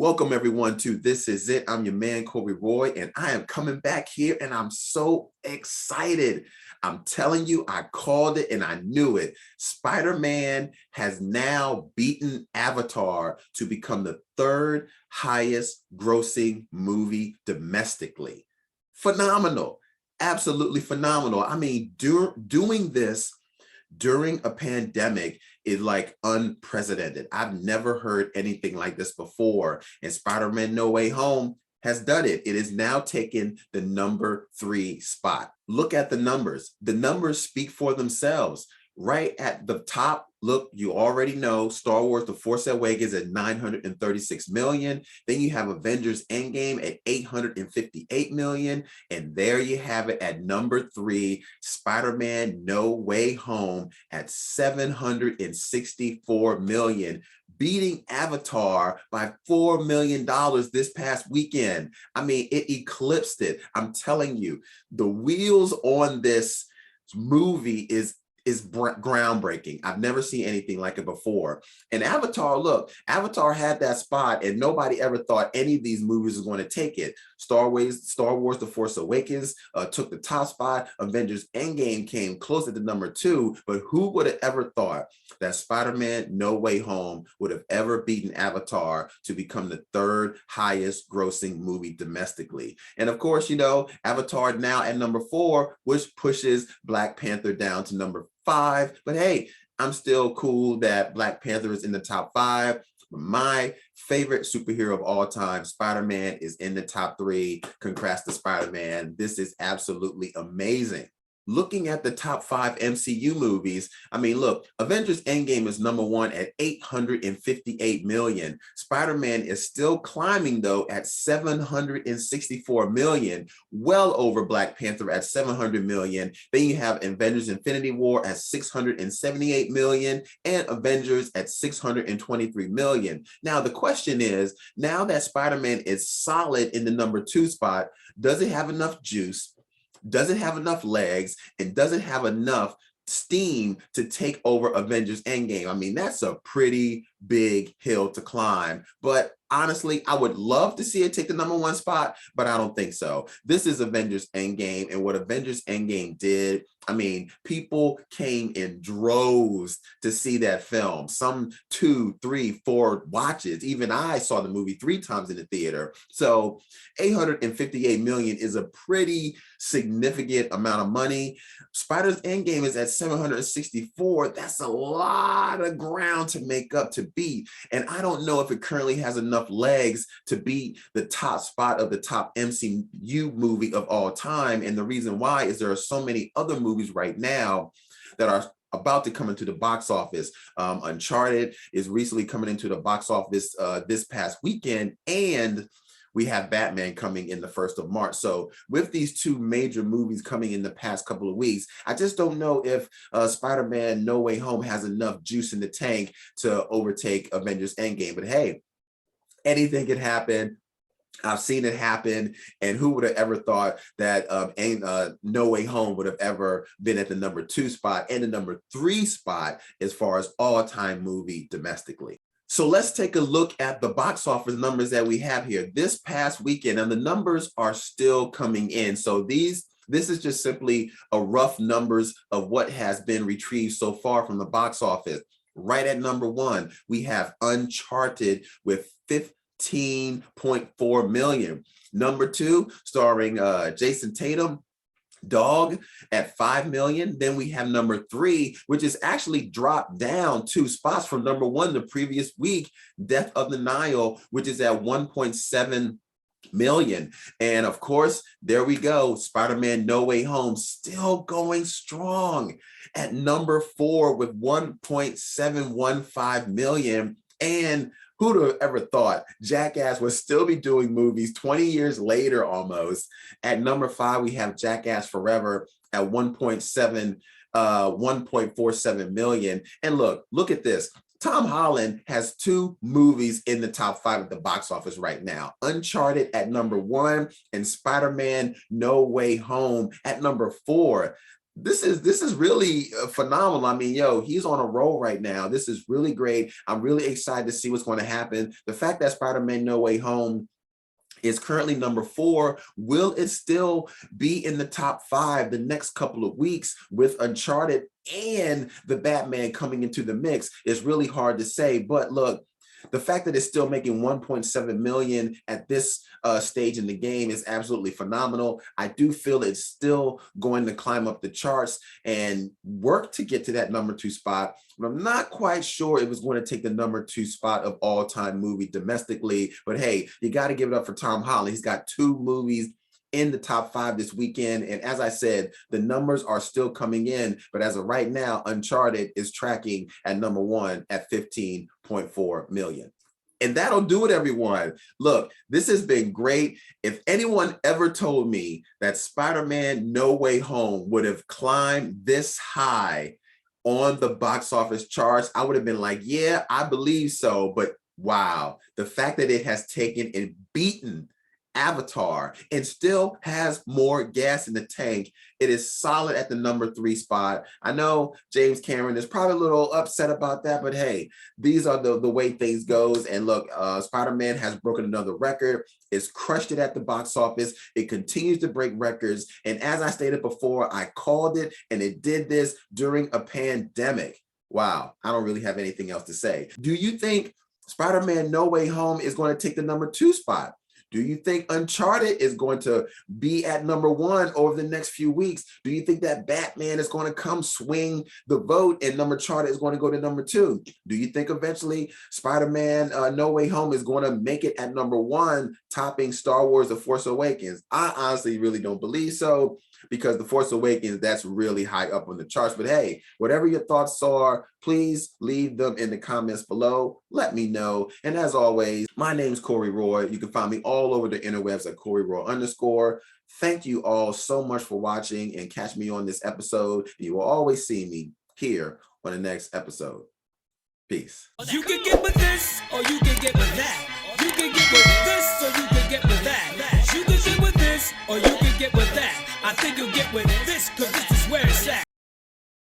Welcome everyone to This Is It. I'm your man, Corey Roy, and I am coming back here and I'm so excited. I'm telling you, I called it and I knew it. Spider-Man has now beaten Avatar to become the third highest grossing movie domestically. Phenomenal, absolutely phenomenal. I mean, doing this during a pandemic is like unprecedented. I've never heard anything like this before. And Spider-Man No Way Home has done it. It is now taken the #3 spot. Look at the numbers. The numbers speak for themselves. Right at the top, look, you already know Star Wars The Force Awakens at 936 million. Then you have Avengers Endgame at 858 million. And there you have it at #3, Spider-Man No Way Home at 764 million, beating Avatar by $4 million this past weekend. I mean, it eclipsed it. I'm telling you, the wheels on this movie is groundbreaking. I've never seen anything like it before. And Avatar, look, Avatar had that spot and nobody ever thought any of these movies was going to take it. Star Wars, The Force Awakens took the top spot. Avengers Endgame came close at the #2, but who would have ever thought that Spider-Man No Way Home would have ever beaten Avatar to become the third highest grossing movie domestically? And of course, you know, Avatar now at #4, which pushes Black Panther down to #5. But hey, I'm still cool that Black Panther is in the top 5. My favorite superhero of all time, Spider-Man, is in the top 3. Congrats to Spider-Man. This is absolutely amazing. Looking at the top 5 MCU movies, I mean, look, Avengers Endgame is #1 at 858 million. Spider-Man is still climbing though at 764 million, well over Black Panther at 700 million. Then you have Avengers Infinity War at 678 million and Avengers at 623 million. Now, the question is, now that Spider-Man is solid in the #2 spot, does it have enough juice? Does it have enough legs, and does it have enough steam to take over Avengers Endgame? I mean, that's a pretty big hill to climb, but honestly, I would love to see it take the #1 spot, but I don't think so. This is Avengers Endgame, and what Avengers Endgame did, I mean, people came in droves to see that film. Some 2, 3, 4 watches. Even I saw the movie 3 times in the theater. So 858 million is a pretty significant amount of money. Spider's Endgame is at 764. That's a lot of ground to make up to beat. And I don't know if it currently has enough legs to beat the top spot of the top MCU movie of all time. And the reason why is there are so many other movies right now that are about to come into the box office. Uncharted is recently coming into the box office this past weekend, and we have Batman coming in the 1st of March. So with these 2 major movies coming in the past couple of weeks, I just don't know if Spider-Man No Way Home has enough juice in the tank to overtake Avengers Endgame. But hey, anything can happen. I've seen it happen, and who would have ever thought that No Way Home would have ever been at the #2 spot and the #3 spot as far as all-time movie domestically. So let's take a look at the box office numbers that we have here this past weekend, and the numbers are still coming in. So this is just simply a rough numbers of what has been retrieved so far from the box office. Right at #1, we have Uncharted with 15.4 million. #2, starring Jason Tatum, Dog, at 5 million. Then we have #3, which is actually dropped down 2 spots from #1 the previous week, Death of the Nile, which is at 1.7 million. And of course, there we go, Spider-Man No Way Home still going strong at #4 with 1.715 million. And who'd have ever thought Jackass would still be doing movies 20 years later almost? At #5, we have Jackass Forever at 1.47 million. And look at this. Tom Holland has 2 movies in the top 5 at the box office right now. Uncharted at #1 and Spider-Man No Way Home at #4. This is really phenomenal. I mean, yo, he's on a roll right now. This is really great. I'm really excited to see what's going to happen. The fact that Spider-Man No Way Home is currently number 4. Will it still be in the top 5 the next couple of weeks with Uncharted and the Batman coming into the mix? Is really hard to say. But look, the fact that it's still making 1.7 million at this stage in the game is absolutely phenomenal. I do feel it's still going to climb up the charts and work to get to that number 2 spot. But I'm not quite sure it was going to take the number 2 spot of all-time movie domestically. But hey, you got to give it up for Tom Holland. He's got 2 movies in the top 5 this weekend. And as I said, the numbers are still coming in. But as of right now, Uncharted is tracking at number 1 at 15.4 million. And that'll do it, everyone. Look, this has been great. If anyone ever told me that Spider-Man No Way Home would have climbed this high on the box office charts, I would have been like, yeah, I believe so. But wow, the fact that it has taken and beaten Avatar and still has more gas in the tank. It is solid at the number 3 spot. I know James Cameron is probably a little upset about that, but hey, these are the way things goes. And look, Spider-Man has broken another record. It's crushed it at the box office. It continues to break records. And as I stated before, I called it, and it did this during a pandemic. Wow, I don't really have anything else to say. Do you think Spider-Man No Way Home is going to take the number 2 spot? Do you think Uncharted is going to be at number 1 over the next few weeks? Do you think that Batman is going to come swing the vote and Uncharted is going to go to number 2? Do you think eventually Spider-Man No Way Home is going to make it at number 1, topping Star Wars The Force Awakens? I honestly really don't believe so, because The Force Awakens, that's really high up on the charts. But hey, whatever your thoughts are, please leave them in the comments below. Let me know. And as always, my name is Corey Roy. You can find me all over the interwebs at CoreyRoy_. Thank you all so much for watching, and catch me on this episode. You will always see me here on the next episode. Peace. You can get with this, or you can get with that.